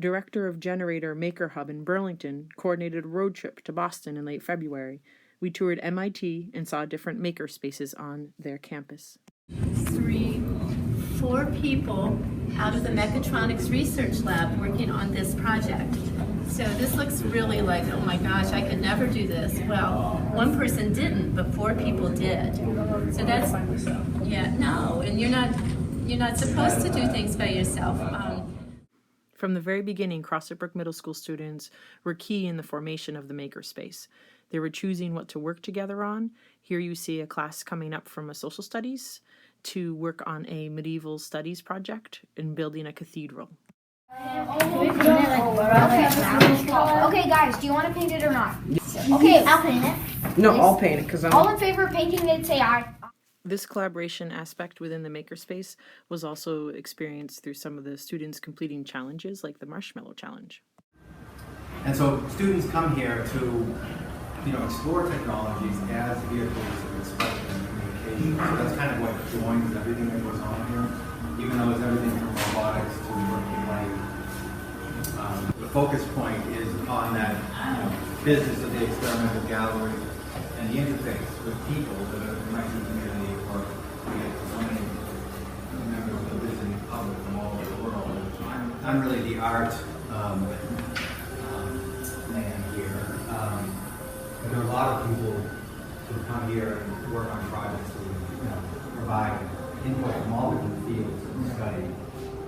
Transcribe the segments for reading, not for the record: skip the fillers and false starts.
Director of Generator Maker Hub in Burlington coordinated a road trip to Boston in late February. We toured MIT and saw different makerspaces on their campus. 4 people out of the Mechatronics Research Lab working on this project. So this looks really like, oh my gosh, I could never do this. Well, one person didn't, but 4 people did. So that's, yeah, no, and you're not supposed to do things by yourself. From the very beginning, Crossett Brook Middle School students were key in the formation of the Makerspace. They were choosing what to work together on. Here you see a class coming up from a social studies to work on a medieval studies project and building a cathedral. Okay, guys, do you want to paint it or not? Okay, I'll paint it. No, I'll paint it because I'm... All in favor of painting it, say aye. This collaboration aspect within the Makerspace was also experienced through some of the students completing challenges like the Marshmallow Challenge. And so students come here to, explore technologies as vehicles of expression and communication. So that's kind of what joins everything that goes on here, even though it's everything from robotics to working life. The focus point is on that business of the experimental gallery and the interface with people that are the Mexican community, or we get so many members of the visiting public from all over the world. I'm really the art man here. But there are a lot of people who come here and work on projects who provide input from all different fields of study.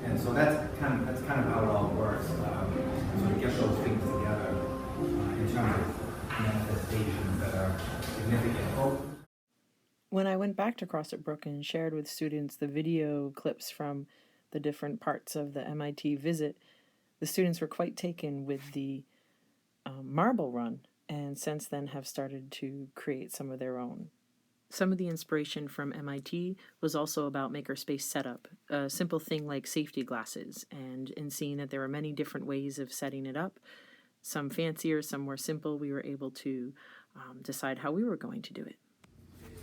And so that's kind of how it all works. So to get those things together in terms of manifestations that are significant. When I went back to Crossett Brook and shared with students the video clips from the different parts of the MIT visit, the students were quite taken with the marble run, and since then have started to create some of their own. Some of the inspiration from MIT was also about makerspace setup, a simple thing like safety glasses, and in seeing that there were many different ways of setting it up, some fancier, some more simple, we were able to decide how we were going to do it.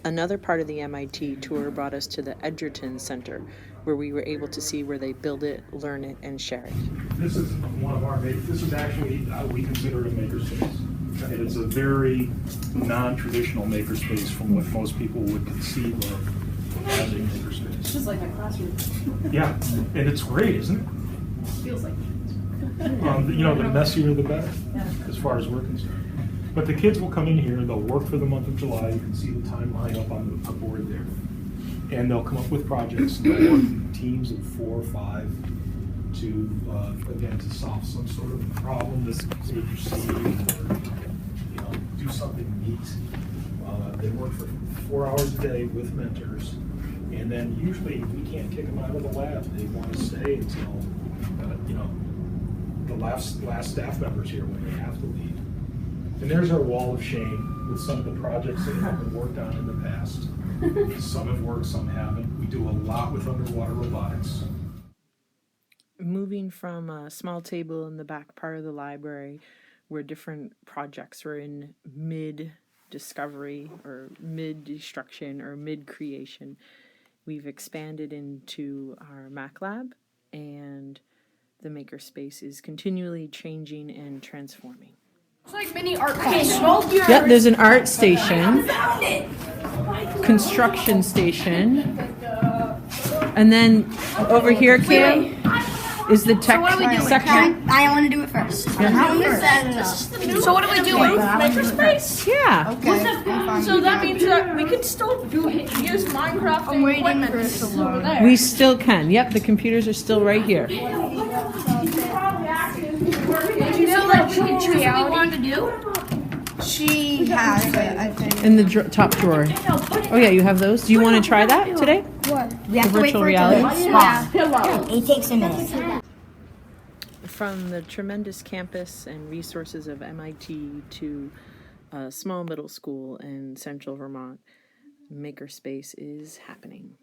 Another part of the MIT tour brought us to the Edgerton Center, where we were able to see where they build it, learn it, and share it. This is one of our this is actually we consider it a makerspace. And it's a very non-traditional makerspace from what most people would conceive of as a makerspace. It's just like my classroom. Yeah, and it's great, isn't it? Feels like the messier the better, as far as we're concerned. But the kids will come in here and they'll work for the month of July. You can see the timeline up on the board there. And they'll come up with projects. They'll work in teams of 4 or 5 to solve some sort of problem that's considered or do something neat. They work for 4 hours a day with mentors, and then usually we can't kick them out of the lab. They want to stay until the last staff members here when they have to leave. And there's our wall of shame with some of the projects that have been worked on in the past. Some have worked, some haven't. We do a lot with underwater robotics. Moving from a small table in the back part of the library where different projects were in mid-discovery or mid-destruction or mid-creation, we've expanded into our Mac Lab, and the Makerspace is continually changing and transforming. It's like mini art class. Yep, there's an art station, construction station, and then over here, Kim, is the tech section. I want to do it first. So what are we doing? Makerspace? Yeah. Okay. So that means that we can still use Minecraft and equipment over there. We still can. Yep, the computers are still right here. So like we can choose what we want to do? She has it, I think. In the top drawer. Oh yeah, you have those? Do you want to try that today? What? We have to wait for it to reality? Yeah. It takes a minute. From the tremendous campus and resources of MIT to a small middle school in central Vermont, Makerspace is happening.